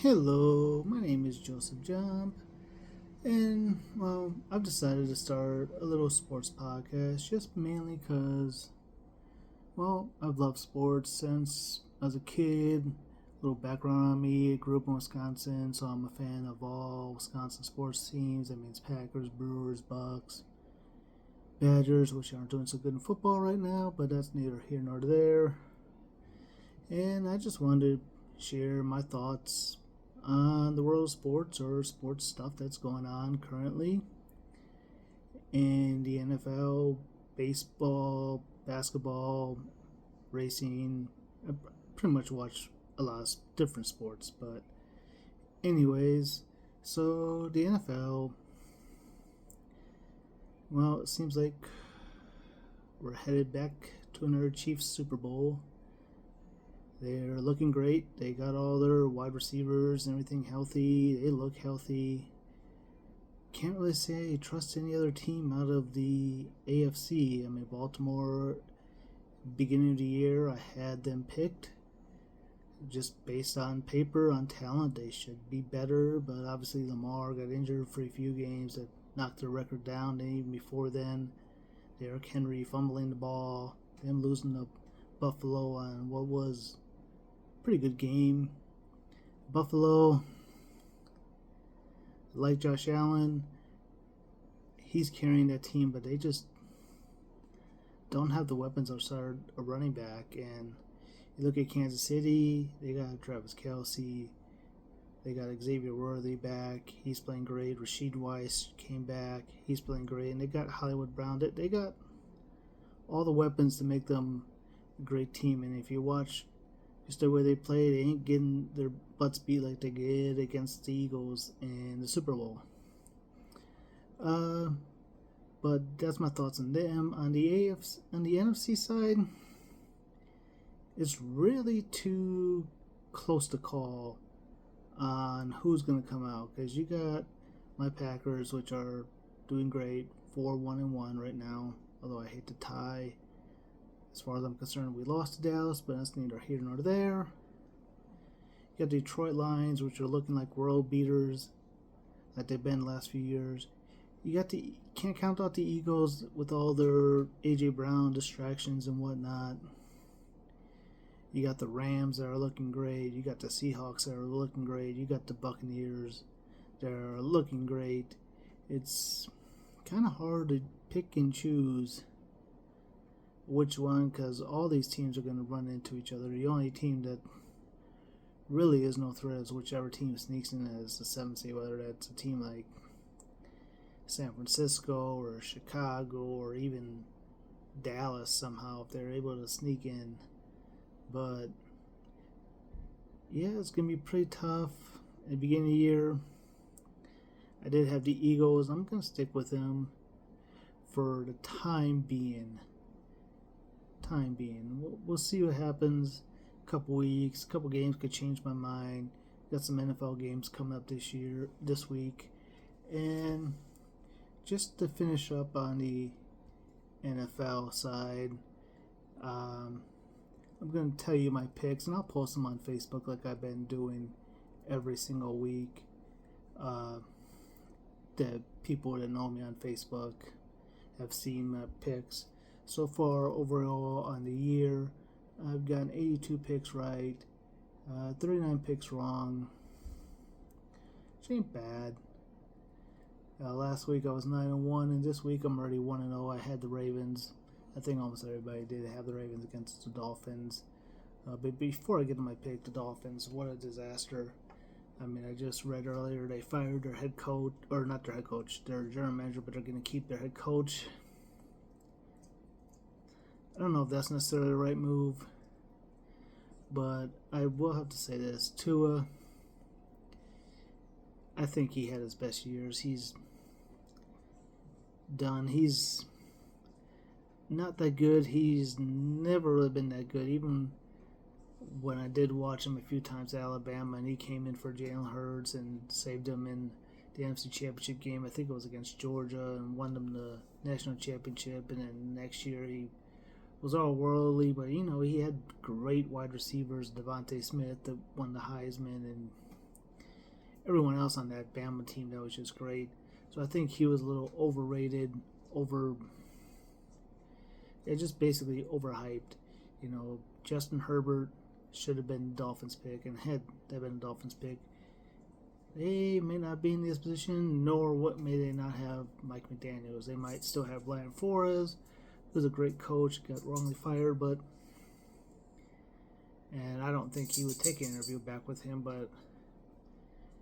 Hello, my name is Joseph Jump, and I've decided to start a little sports podcast just mainly because, I've loved sports since I was a kid. A little background on me: I grew up in Wisconsin, so I'm a fan of all Wisconsin sports teams. That means Packers, Brewers, Bucks, Badgers, which aren't doing so good in football right now, but that's neither here nor there. And I just wanted to share my thoughts on the world of sports or sports stuff that's going on currently in the NFL, baseball, basketball, racing. I pretty much watch a lot of different sports, but anyways, so the NFL, it seems like we're headed back to another Chiefs Super Bowl. They're looking great. They got all their wide receivers and everything healthy. They look healthy. Can't really say I trust any other team out of the AFC. I mean, Baltimore, beginning of the year, I had them picked. Just based on paper, on talent, they should be better. But obviously, Lamar got injured for a few games that knocked their record down. And even before then, Derrick Henry fumbling the ball, them losing to Buffalo on what was pretty good game. Buffalo, like Josh Allen, he's carrying that team, but they just don't have the weapons outside a running back. And you look at Kansas City, they got Travis Kelce, they got Xavier Worthy back, he's playing great. Rashid Weiss came back, he's playing great. And they got Hollywood Brown, they got all the weapons to make them a great team. And if you watch just the way they play, they ain't getting their butts beat like they did against the Eagles in the Super Bowl. But that's my thoughts on them. On the NFC side, it's really too close to call on who's going to come out, because you got my Packers, which are doing great, 4-1-1 right now. Although I hate to tie. As far as I'm concerned, we lost to Dallas, but that's neither here nor there. You got the Detroit Lions, which are looking like world beaters, like they've been the last few years. Can't count out the Eagles with all their AJ Brown distractions and whatnot. You got the Rams that are looking great. You got the Seahawks that are looking great. You got the Buccaneers that are looking great. It's kind of hard to pick and choose which one, because all these teams are going to run into each other. The only team that really is no threat is whichever team sneaks in as the 7th seed, whether that's a team like San Francisco or Chicago or even Dallas somehow, if they're able to sneak in. But yeah, it's going to be pretty tough. At the beginning of the year, I did have the Eagles. I'm going to stick with them for the time being. We'll see what happens. A couple weeks, a couple games could change my mind. Got some NFL games coming up this week. And just to finish up on the NFL side, I'm going to tell you my picks, and I'll post them on Facebook like I've been doing every single week. The people that know me on Facebook have seen my picks. So far, overall on the year, I've gotten 82 picks right, 39 picks wrong, which ain't bad. Last week I was 9-1, and this week I'm already 1-0. I had the Ravens. I think almost everybody did have the Ravens against the Dolphins. But before I get to my pick, the Dolphins, what a disaster. I mean, I just read earlier they fired their head coach, or not their head coach, their general manager, but they're going to keep their head coach. I don't know if that's necessarily the right move, but I will have to say this. Tua, I think he had his best years. He's done. He's not that good. He's never really been that good. Even when I did watch him a few times at Alabama, and he came in for Jalen Hurts and saved him in the NFC Championship game. I think it was against Georgia, and won them the national championship. And then next year he was all worldly, but he had great wide receivers. Devontae Smith that won the Heisman, and everyone else on that Bama team that was just great. So I think he was a little overrated, just basically overhyped. Justin Herbert should have been Dolphins pick, and had that been a Dolphins pick, they may not be in this position, nor what may they not have Mike McDaniels. They might still have Brian Flores, who's a great coach, got wrongly fired, and I don't think he would take an interview back with him, but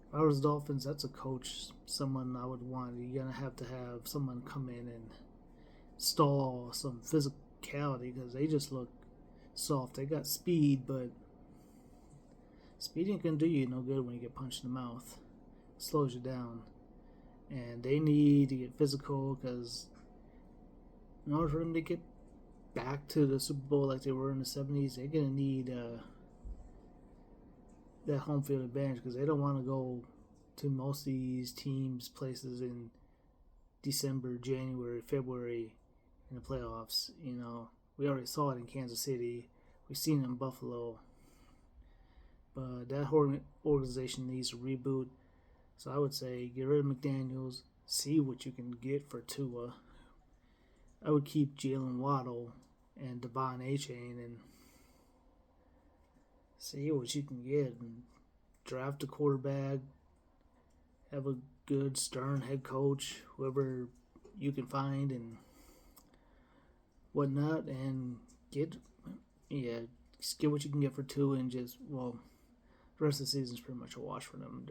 if I was Dolphins, that's a coach, someone I would want. You're going to have someone come in and stall some physicality because they just look soft. They got speed, but speed ain't going to do you no good when you get punched in the mouth. It slows you down. And they need to get physical because in order for them to get back to the Super Bowl like they were in the 70s, they're going to need that home field advantage because they don't want to go to most of these teams' places in December, January, February in the playoffs. We already saw it in Kansas City. We've seen it in Buffalo. But that organization needs a reboot. So I would say get rid of McDaniels, see what you can get for Tua. I would keep Jalen Waddle and Devon Achane and see what you can get and draft a quarterback, have a good, stern head coach, whoever you can find and whatnot, and get what you can get for Tua, and the rest of the season is pretty much a wash for them.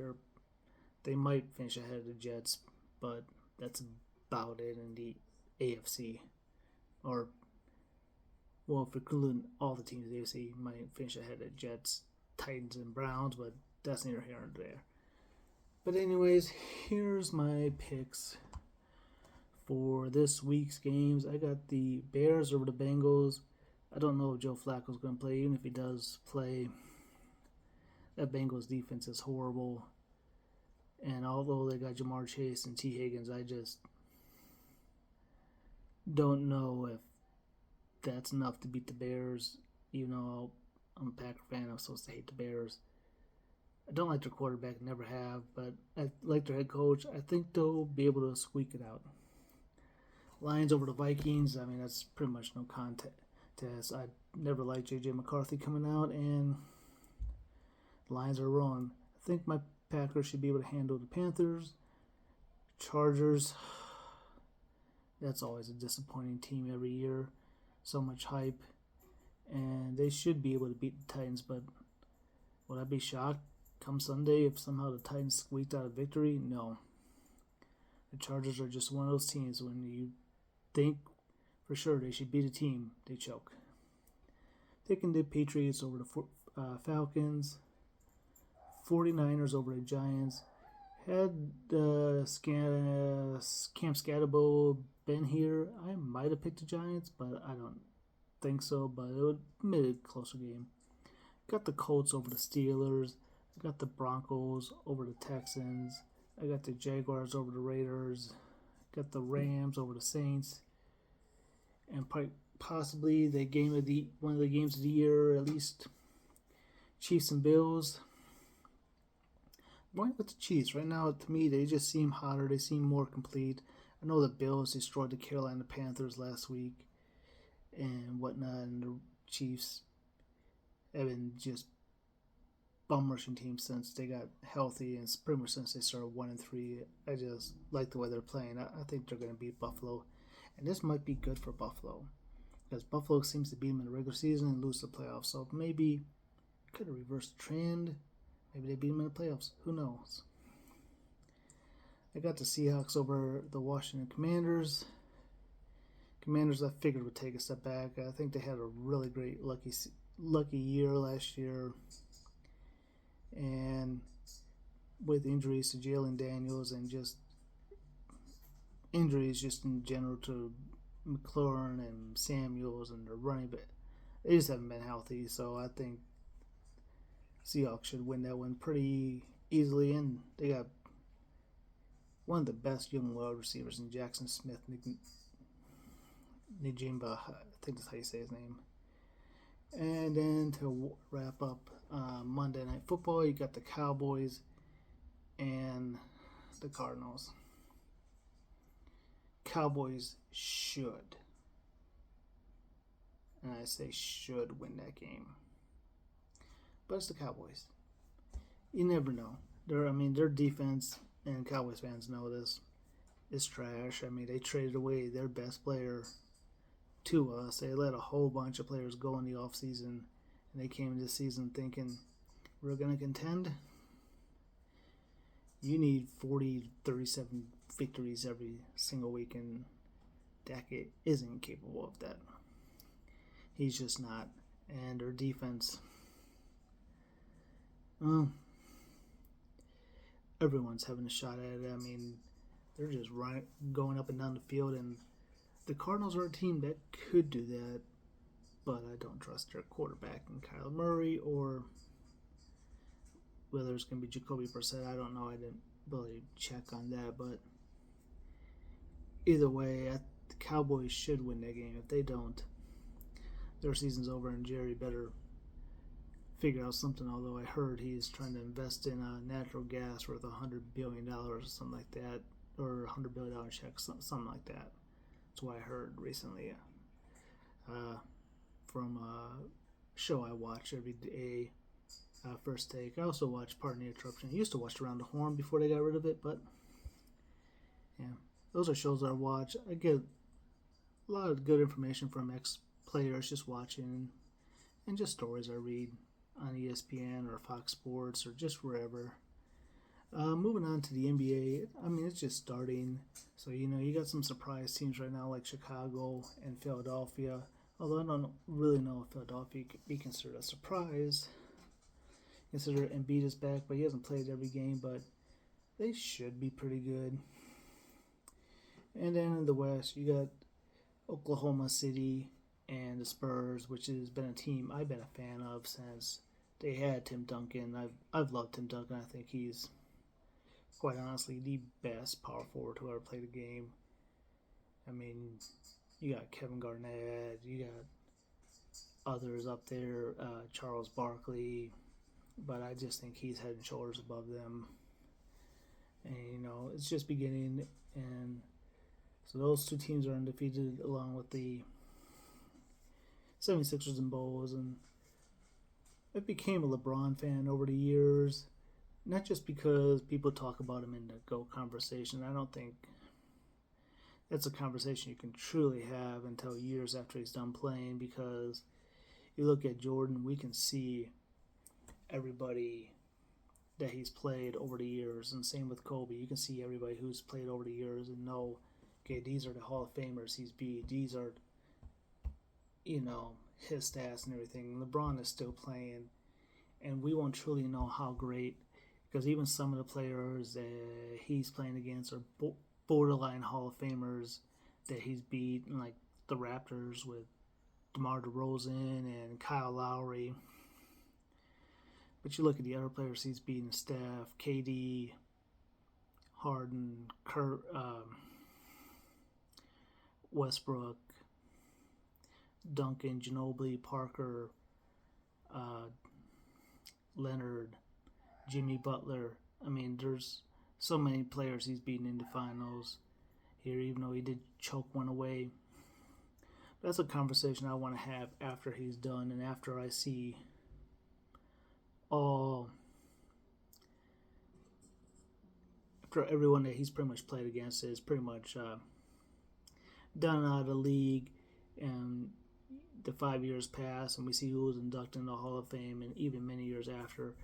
They might finish ahead of the Jets, but that's about it in the AFC. Or, if we're including all the teams in the AFC, might finish ahead of Jets, Titans, and Browns, but that's neither here nor there. But anyways, here's my picks for this week's games. I got the Bears over the Bengals. I don't know if Joe Flacco's going to play. Even if he does play, that Bengals defense is horrible. And although they got Jamar Chase and T. Higgins, I just don't know if that's enough to beat the Bears. Even though I'm a Packer fan, I'm supposed to hate the Bears. I don't like their quarterback, never have, but I like their head coach. I think they'll be able to squeak it out. Lions over the Vikings, that's pretty much no contest. I never liked J.J. McCarthy coming out, and the Lions are wrong. I think my Packers should be able to handle the Panthers. Chargers, that's always a disappointing team every year. So much hype. And they should be able to beat the Titans, but would I be shocked come Sunday if somehow the Titans squeaked out a victory? No. The Chargers are just one of those teams when you think for sure they should beat a team, they choke. Taking the Patriots over the Falcons. 49ers over the Giants. Had Cam Scatterbo been here, I might have picked the Giants, but I don't think so. But it would have been a closer game. Got the Colts over the Steelers. I got the Broncos over the Texans. I got the Jaguars over the Raiders. Got the Rams over the Saints. And possibly one of the games of the year, at least Chiefs and Bills. Going with the Chiefs right now, to me, they just seem hotter. They seem more complete. I know the Bills destroyed the Carolina Panthers last week and whatnot, and the Chiefs have been just bum rushing teams since they got healthy, and pretty much since they started 1-3. I just like the way they're playing. I think they're going to beat Buffalo, and this might be good for Buffalo because Buffalo seems to beat them in the regular season and lose the playoffs. So maybe could have reversed the trend. Maybe they beat them in the playoffs. Who knows? I got the Seahawks over the Washington Commanders. Commanders, I figured, would take a step back. I think they had a really great lucky year last year. And with injuries to Jalen Daniels and just injuries just in general to McLaurin and Samuels and the running back, they just haven't been healthy. So I think Seahawks should win that one pretty easily. And they got one of the best young wide receivers in Jackson Smith, Njigba, I think that's how you say his name. And then to wrap up Monday Night Football, you got the Cowboys and the Cardinals. Cowboys should, and I say should, win that game. But it's the Cowboys. You never know. Their defense, and Cowboys fans know this, is trash. They traded away their best player to us. They let a whole bunch of players go in the offseason, and they came into the season thinking, we're going to contend. You need 40, 37 victories every single week, and Dak isn't capable of that. He's just not. And their defense, well, everyone's having a shot at it. They're just going up and down the field, and the Cardinals are a team that could do that, but I don't trust their quarterback in Kyler Murray, or whether it's going to be Jacoby Brissett. I don't know. I didn't really check on that, but either way, the Cowboys should win that game. If they don't, their season's over, and Jerry better figure out something, although I heard he's trying to invest in natural gas worth $100 billion or something like that, or $100 billion check, something like that. That's what I heard recently from a show I watch every day, First Take. I also watch Pardon the Interruption. I used to watch Around the Horn before they got rid of it, but yeah, those are shows I watch. I get a lot of good information from ex-players just watching, and just stories I read on ESPN or Fox Sports or just wherever. Moving on to the NBA, it's just starting. So, you got some surprise teams right now like Chicago and Philadelphia. Although I don't really know if Philadelphia could be considered a surprise. Consider Embiid is back, but he hasn't played every game, but they should be pretty good. And then in the West, you got Oklahoma City and the Spurs, which has been a team I've been a fan of since they had Tim Duncan. I've loved Tim Duncan. I think he's, quite honestly, the best power forward who ever played a game. You got Kevin Garnett, you got others up there, Charles Barkley, but I just think he's head and shoulders above them. And, it's just beginning, and so those two teams are undefeated along with the 76ers and Bulls, and I became a LeBron fan over the years, not just because people talk about him in the GOAT conversation. I don't think that's a conversation you can truly have until years after he's done playing, because you look at Jordan, we can see everybody that he's played over the years, and same with Kobe. You can see everybody who's played over the years and know, okay, these are the Hall of Famers he's beat. These are, his stats and everything. LeBron is still playing, and we won't truly know how great, because even some of the players that he's playing against are borderline Hall of Famers that he's beat, like the Raptors with DeMar DeRozan and Kyle Lowry. But you look at the other players he's beaten: Steph, KD, Harden, Westbrook, Duncan, Ginobili, Parker, Leonard, Jimmy Butler. There's so many players he's beaten in the finals here, even though he did choke one away. That's a conversation I want to have after he's done, and after I see after everyone that he's pretty much played against is pretty much done out of the league, and the 5 years pass, and we see who was inducted in the Hall of Fame, and even many years after,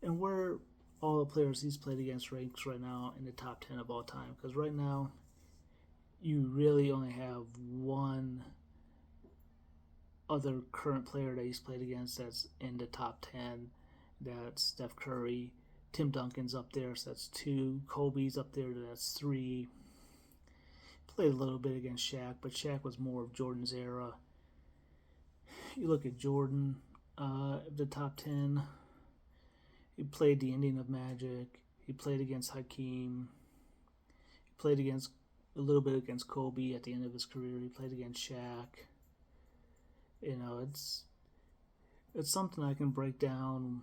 and where all the players he's played against ranks right now in the top 10 of all time. Because right now, you really only have one other current player that he's played against that's in the top 10. That's Steph Curry. Tim Duncan's up there, so that's 2. Kobe's up there, that's 3. Played a little bit against Shaq, but Shaq was more of Jordan's era. You look at Jordan, the top 10. He played the ending of Magic. He played against Hakeem. He played against a little bit against Kobe at the end of his career. He played against Shaq. It's something I can break down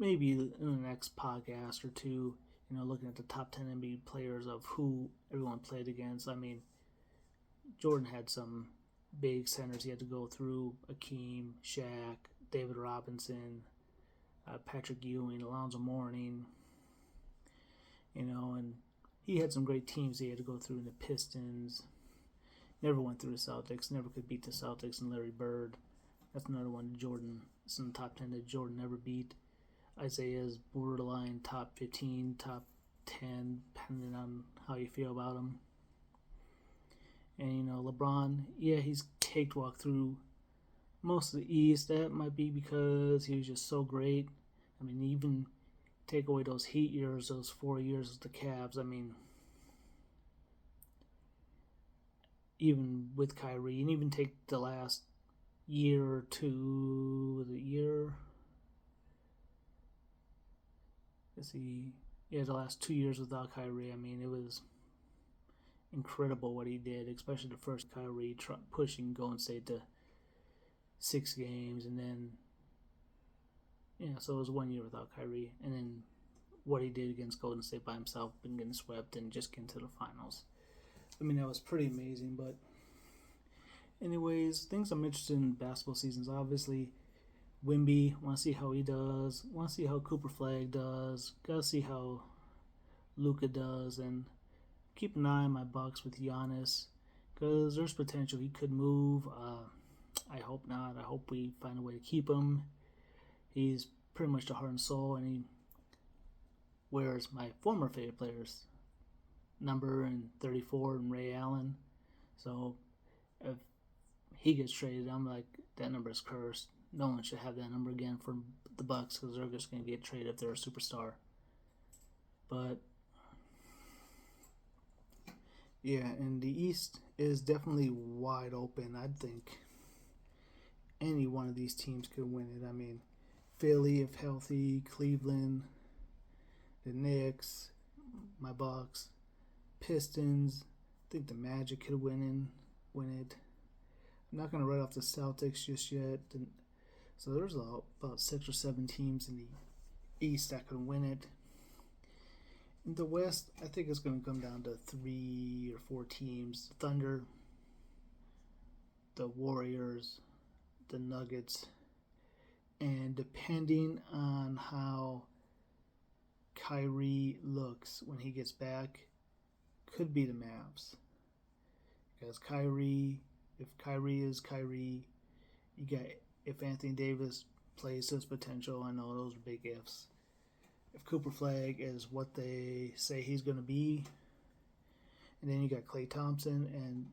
maybe in the next podcast or two, looking at the top 10 NBA players of who everyone played against. I mean, Jordan had some big centers he had to go through: Akeem, Shaq, David Robinson, Patrick Ewing, Alonzo Mourning, and he had some great teams he had to go through in the Pistons. Never went through the Celtics, never could beat the Celtics, and Larry Bird. That's another one Jordan, it's in the top 10 that Jordan never beat. Isaiah's borderline top 15, top 10, depending on how you feel about him. And, LeBron, yeah, he's cakewalk through most of the East. That might be because he was just so great. I mean, even take away those Heat years, those 4 years with the Cavs. I mean, even with Kyrie, and even take the last year or two, the last 2 years without Kyrie. I mean, it was incredible what he did, especially the first Kyrie pushing Golden State to 6 games, and then so it was 1 year without Kyrie, and then what he did against Golden State by himself and getting swept and just getting to the finals. I mean, that was pretty amazing. But anyways, things I'm interested in basketball seasons, obviously Wemby, want to see how he does, want to see how Cooper Flag does, got to see how Luka does, and keep an eye on my Bucks with Giannis, because there's potential he could move. I hope not. I hope we find a way to keep him. He's pretty much the heart and soul, and he wears my former favorite players' number and 34 and Ray Allen. So if he gets traded, I'm like, that number is cursed. No one should have that number again for the Bucks, because they're just going to get traded if they're a superstar. But yeah, and the East is definitely wide open. I think any one of these teams could win it. I mean, Philly, if healthy, Cleveland, the Knicks, my Bucks, Pistons. I think the Magic could win it. I'm not going to write off the Celtics just yet. So there's about 6 or 7 teams in the East that could win it. In the West, I think it's going to come down to 3 or 4 teams: the Thunder, the Warriors, the Nuggets, and depending on how Kyrie looks when he gets back, could be the Mavs. Because if Kyrie is Kyrie, if Anthony Davis plays his potential, I know those are big ifs. If Cooper Flag is what they say he's going to be, and then you got Klay Thompson and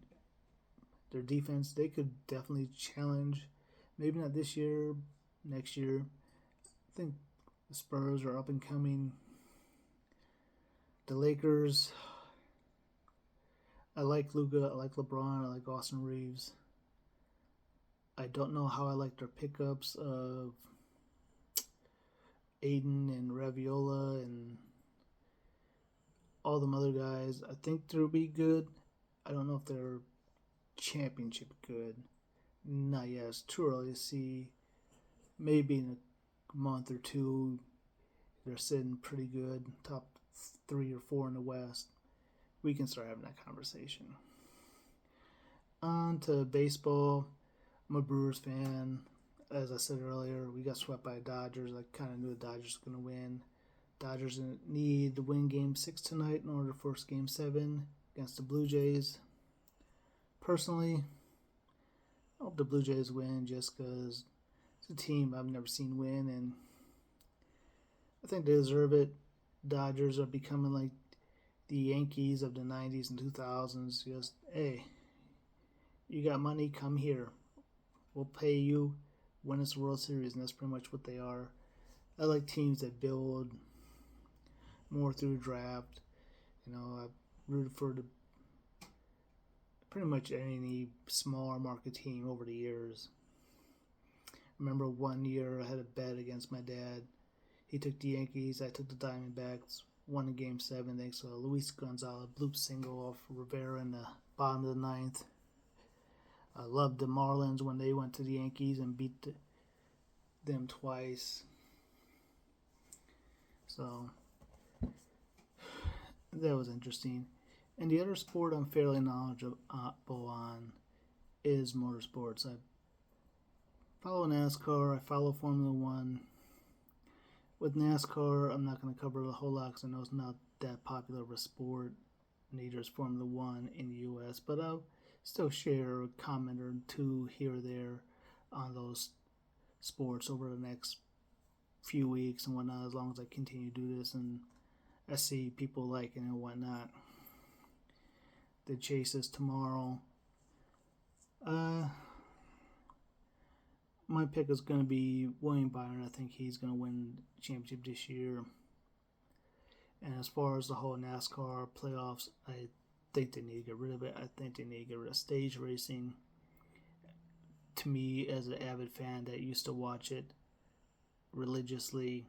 their defense, they could definitely challenge. Maybe not this year, next year. I think the Spurs are up and coming. The Lakers, I like Luka, I like LeBron, I like Austin Reeves. I don't know how I like their pickups of Aiden and Raviola and all them other guys. I think they'll be good. I don't know if they're championship good. Not yet. It's too early to see. Maybe in a month or two, they're sitting pretty good. Top 3 or 4 in the West. We can start having that conversation. On to baseball. I'm a Brewers fan. As I said earlier, we got swept by the Dodgers. I kind of knew the Dodgers were going to win. Dodgers need to win Game 6 tonight in order to force Game 7 against the Blue Jays. Personally, I hope the Blue Jays win just because it's a team I've never seen win, and I think they deserve it. Dodgers are becoming like the Yankees of the 90s and 2000s. Just, hey, you got money, come here. We'll pay you. Win us the World Series, and that's pretty much what they are. I like teams that build more through the draft. I've rooted for pretty much any smaller market team over the years. I remember one year I had a bet against my dad. He took the Yankees, I took the Diamondbacks. Won in Game 7 thanks to a Luis Gonzalez bloop single off Rivera in the bottom of the 9th. I loved the Marlins when they went to the Yankees and beat them twice. So that was interesting. And the other sport I'm fairly knowledgeable on is motorsports. I follow NASCAR. I follow Formula One. With NASCAR, I'm not going to cover a whole lot because I know it's not that popular of a sport. Neither is Formula One in the U.S., but I'll still share a comment or two here or there on those sports over the next few weeks and whatnot, as long as I continue to do this and I see people liking it and whatnot. The chase is tomorrow. My pick is going to be William Byron. I think he's going to win the championship this year. And as far as the whole NASCAR playoffs, I think they need to get rid of it. I think they need to get rid of stage racing. To me, as an avid fan that used to watch it religiously,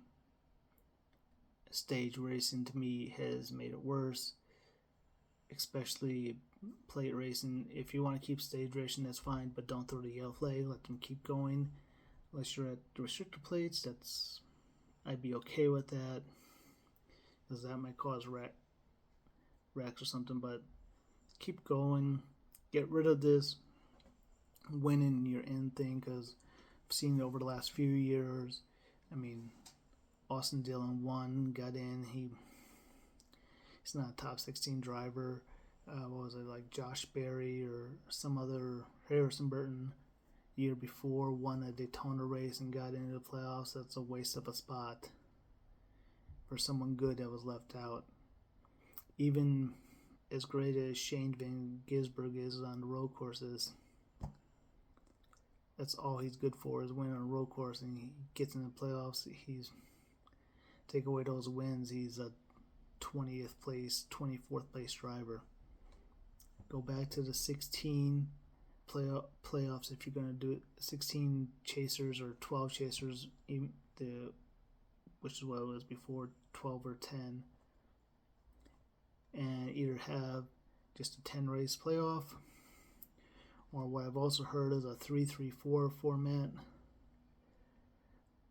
stage racing to me has made it worse, especially plate racing. If you want to keep stage racing, that's fine, but don't throw the yellow flag. Let them keep going. Unless you're at the restrictor plates, I'd be okay with that, because that might cause wrecks or something. But keep going. Get rid of this winning your end thing, because I've seen it over the last few years. I mean, Austin Dillon won, got in. He's not a top 16 driver. What was it, like Josh Berry or some other, Harrison Burton, year before, won a Daytona race and got into the playoffs. That's a waste of a spot for someone good that was left out. Even as great as Shane Van Gisbergen is on the road courses, that's all he's good for, is winning on a road course, and he gets in the playoffs. Take away those wins, he's a 20th place, 24th place driver. Go back to the 16 playoffs if you're going to do it. 16 chasers or 12 chasers, which is what it was before, 12 or 10. And either have just a 10 race playoff, or what I've also heard is a 3-3-4 format.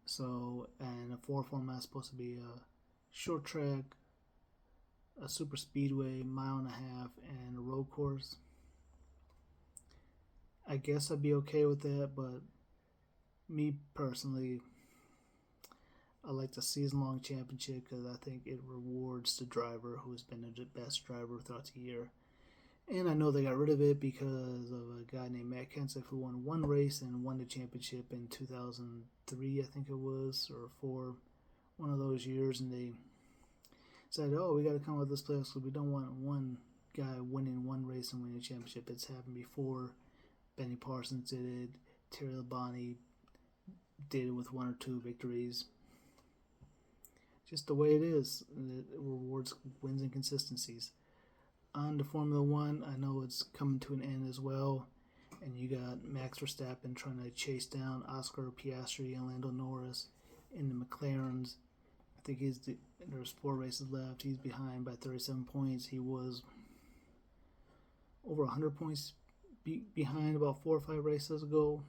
So, and a 4 format is supposed to be a short track, a super speedway, 1.5 miles, and a road course. I guess I'd be okay with that, but me personally, I like the season-long championship because I think it rewards the driver who's been the best driver throughout the year. And I know they got rid of it because of a guy named Matt Kenseth who won one race and won the championship in 2003, I think it was, or 4, one of those years, and they said, oh, we got to come up with this playoffs because we don't want one guy winning one race and winning a championship. It's happened before. Benny Parsons did it. Terry Labonte did it with 1 or 2 victories. Just the way it is. It rewards wins and consistencies. On to Formula One, I know it's coming to an end as well. And you got Max Verstappen trying to chase down Oscar Piastri and Lando Norris in the McLarens. I think there's 4 races left. He's behind by 37 points. He was over 100 points behind about 4 or 5 races ago.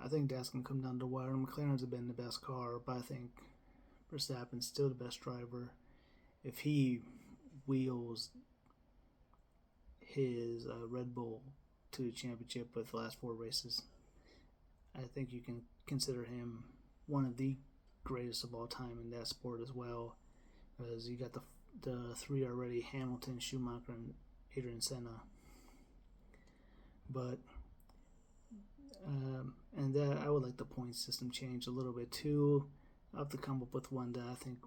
I think that's going to come down to the wire. McLaren's have been the best car, but I think Verstappen's still the best driver. If he wheels his Red Bull to the championship with the last 4 races, I think you can consider him one of the greatest of all time in that sport as well, because you got the 3 already: Hamilton, Schumacher, and Ayrton Senna. But and that I would like the point system changed a little bit too. I'll have to come up with one that I think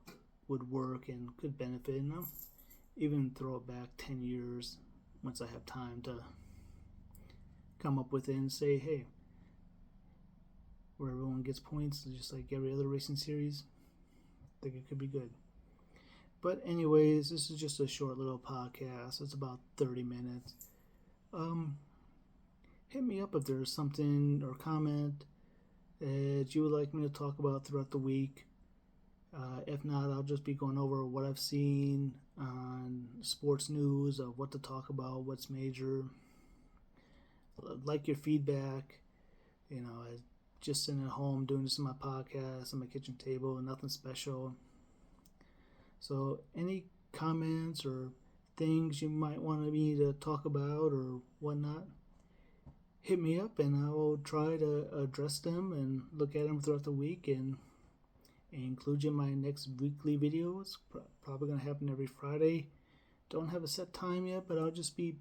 would work and could benefit, and I'll even throw it back 10 years once I have time to come up with it and say, hey, where everyone gets points, just like every other racing series, I think it could be good. But anyways, this is just a short little podcast. It's about 30 minutes. Hit me up if there's something or comment that you would like me to talk about throughout the week. If not, I'll just be going over what I've seen on sports news, of what to talk about, what's major. I'd like your feedback. just sitting at home doing this on my podcast on my kitchen table, nothing special. So any comments or things you might want me to talk about or whatnot, hit me up and I will try to address them and look at them throughout the week and include you in my next weekly video. It's probably going to happen every Friday. Don't have a set time yet, but I'll just be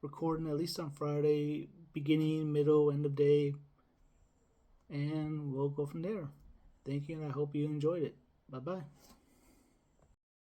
recording at least on Friday, beginning, middle, end of day, and we'll go from there. Thank you, and I hope you enjoyed it. Bye-bye.